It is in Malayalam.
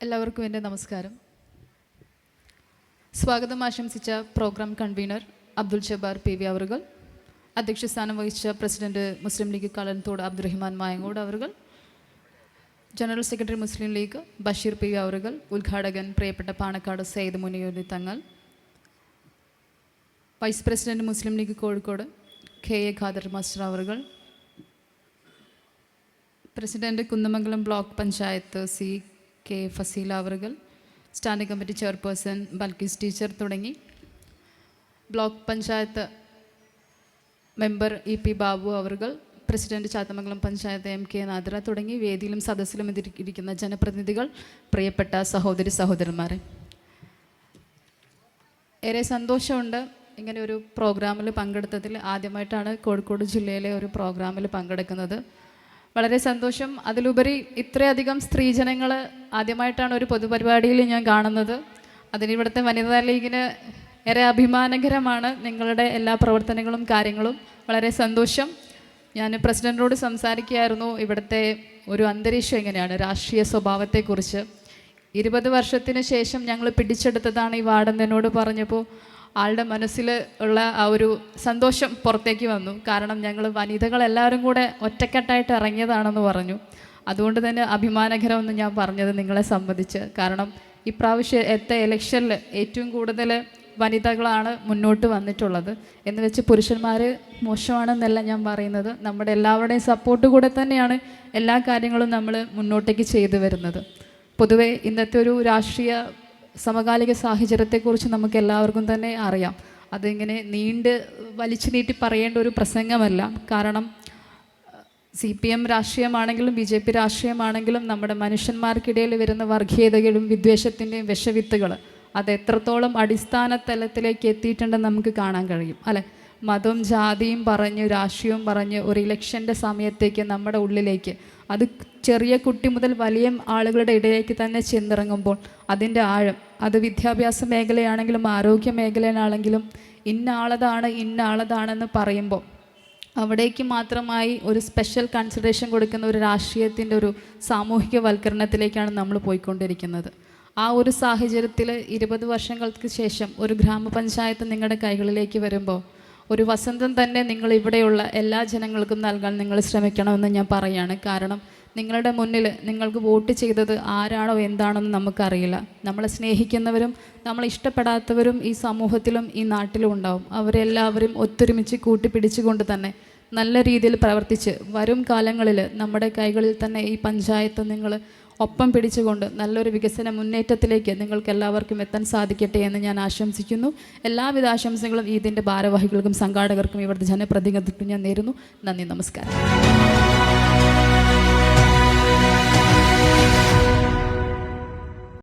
എല്ലാവർക്കും എൻ്റെ നമസ്കാരം. സ്വാഗതം ആശംസിച്ച program convener Abdul Jabbar P V. അവറുകൾ, അധ്യക്ഷ സ്ഥാനം വഹിച്ച പ്രസിഡന്റ് മുസ്ലിം ലീഗ് കളൻതോട് അബ്ദുറഹിമാൻ മായങ്ങോട് അവറുകൾ, general secretary Muslim League Basheer P V. അവറുകൾ, ഉദ്ഘാടകൻ പ്രിയപ്പെട്ട Panakkad Sayyid Muniyuddeen Thangal, vice president Muslim League Kozhikode K A. Khader master അവറുകൾ, president Kunnamangalam block panchayat C K Fazeela അവറുകൾ, standing committee chairperson Balkees teacher തുടങ്ങി block panchayat member E P Babu അവറുകൾ, president Chathamangalam panchayat M K Nadira തുടങ്ങി വേദിയിലും സദസ്സിലും ഇരിക്കുന്ന ജനപ്രതിനിധികൾ, പ്രിയപ്പെട്ട സഹോദരി സഹോദരന്മാരെ, ഏറെ സന്തോഷമുണ്ട് ഇങ്ങനെ ഒരു പ്രോഗ്രാമിൽ പങ്കെടുത്തതിൽ. ആദ്യമായിട്ടാണ് കോഴിക്കോട് ജില്ലയിലെ ഒരു പ്രോഗ്രാമിൽ പങ്കെടുക്കുന്നത്. വളരെ സന്തോഷം. അതിലുപരി ഇത്രയധികം സ്ത്രീജനങ്ങൾ ആദ്യമായിട്ടാണ് ഒരു പൊതുപരിപാടിയിൽ ഞാൻ കാണുന്നത്. അതിനിവിടുത്തെ വനിതാ ലീഗിന് ഏറെ അഭിമാനകരമാണ് നിങ്ങളുടെ എല്ലാ പ്രവർത്തനങ്ങളും കാര്യങ്ങളും. വളരെ സന്തോഷം. ഞാൻ പ്രസിഡൻറ്റിനോട് സംസാരിക്കുകയായിരുന്നു ഇവിടുത്തെ ഒരു അന്തരീക്ഷം എങ്ങനെയാണ്, രാഷ്ട്രീയ സ്വഭാവത്തെക്കുറിച്ച്. 20 വർഷത്തിന് ശേഷം ഞങ്ങൾ പിടിച്ചെടുത്തതാണ് ഈ വാർഡെന്ന് എന്നോട് പറഞ്ഞപ്പോൾ ആളുടെ മനസ്സിൽ ഉള്ള ആ ഒരു സന്തോഷം പുറത്തേക്ക് വന്നു. കാരണം ഞങ്ങൾ വനിതകളെല്ലാവരും കൂടെ ഒറ്റക്കെട്ടായിട്ട് ഇറങ്ങിയതാണെന്ന് പറഞ്ഞു. അതുകൊണ്ട് തന്നെ അഭിമാനകരമെന്ന് ഞാൻ പറഞ്ഞത് നിങ്ങളെ സംബന്ധിച്ച്. കാരണം ഇപ്രാവശ്യത്തെ ഇലക്ഷനിൽ ഏറ്റവും കൂടുതൽ വനിതകളാണ് മുന്നോട്ട് വന്നിട്ടുള്ളത്. എന്ന് വെച്ച് പുരുഷന്മാർ മോശമാണെന്നല്ല ഞാൻ പറയുന്നത്. നമ്മുടെ എല്ലാവരുടെയും സപ്പോർട്ട് കൂടെ തന്നെയാണ് എല്ലാ കാര്യങ്ങളും നമ്മൾ മുന്നോട്ടേക്ക് ചെയ്തു വരുന്നത്. പൊതുവെ ഇന്നത്തെ ഒരു രാഷ്ട്രീയ സമകാലിക സാഹചര്യത്തെക്കുറിച്ച് നമുക്ക് എല്ലാവർക്കും തന്നെ അറിയാം. അതിങ്ങനെ വലിച്ചു നീട്ടി പറയേണ്ട ഒരു പ്രസംഗമല്ല. കാരണം CPM രാഷ്ട്രീയമാണെങ്കിലും BJP രാഷ്ട്രീയമാണെങ്കിലും നമ്മുടെ മനുഷ്യന്മാർക്കിടയിൽ വരുന്ന വർഗീയതകളും വിദ്വേഷത്തിൻ്റെയും വിഷവിത്തുകൾ അത് എത്രത്തോളം അടിസ്ഥാന തലത്തിലേക്ക് എത്തിയിട്ടുണ്ടെന്ന് നമുക്ക് കാണാൻ കഴിയും അല്ലേ. മതവും ജാതിയും പറഞ്ഞ് രാഷ്ട്രീയവും പറഞ്ഞ് ഒരു ഇലക്ഷൻ്റെ സമയത്തേക്ക് നമ്മുടെ ഉള്ളിലേക്ക് അത് ചെറിയ കുട്ടി മുതൽ വലിയ ആളുകളുടെ ഇടയിലേക്ക് തന്നെ ചെന്നിറങ്ങുമ്പോൾ അതിൻ്റെ ആഴം, അത് വിദ്യാഭ്യാസ മേഖലയാണെങ്കിലും ആരോഗ്യ മേഖലയിലാണെങ്കിലും ഇന്ന ആളതാണെന്ന് പറയുമ്പോൾ അവിടേക്ക് മാത്രമായി ഒരു സ്പെഷ്യൽ കൺസിഡറേഷൻ കൊടുക്കുന്ന ഒരു രാഷ്ട്രീയത്തിൻ്റെ ഒരു സാമൂഹികവൽക്കരണത്തിലേക്കാണ് നമ്മൾ പോയിക്കൊണ്ടിരിക്കുന്നത്. ആ ഒരു സാഹചര്യത്തിൽ 20 വർഷങ്ങൾക്ക് ശേഷം ഒരു ഗ്രാമപഞ്ചായത്ത് നിങ്ങളുടെ കൈകളിലേക്ക് വരുമ്പോൾ ഒരു വസന്തം തന്നെ നിങ്ങൾ ഇവിടെയുള്ള എല്ലാ ജനങ്ങൾക്കും നൽകാൻ നിങ്ങൾ ശ്രമിക്കണമെന്ന് ഞാൻ പറയുകയാണ്. കാരണം നിങ്ങളുടെ മുന്നിൽ നിങ്ങൾക്ക് വോട്ട് ചെയ്തത് ആരാണോ എന്താണെന്ന് നമുക്കറിയില്ല. നമ്മളെ സ്നേഹിക്കുന്നവരും നമ്മളെ ഇഷ്ടപ്പെടാത്തവരും ഈ സമൂഹത്തിലും ഈ നാട്ടിലും ഉണ്ടാവും. അവരെല്ലാവരും ഒത്തൊരുമിച്ച് കൂട്ടിപ്പിടിച്ചുകൊണ്ട് തന്നെ നല്ല രീതിയിൽ പ്രവർത്തിച്ച് വരും കാലങ്ങളിൽ നമ്മുടെ കൈകളിൽ തന്നെ ഈ പഞ്ചായത്ത് നിങ്ങൾ ഒപ്പം പിടിച്ചുകൊണ്ട് നല്ലൊരു വികസന മുന്നേറ്റത്തിലേക്ക് നിങ്ങൾക്ക് എല്ലാവർക്കും എത്താൻ സാധിക്കട്ടെ എന്ന് ഞാൻ ആശംസിക്കുന്നു. എല്ലാവിധ ആശംസകളും ഇതിൻ്റെ ഭാരവാഹികൾക്കും സംഘാടകർക്കും ഇവിടുത്തെ ജനപ്രതിനിധികൾക്കും ഞാൻ നേരുന്നു. നന്ദി, നമസ്കാരം.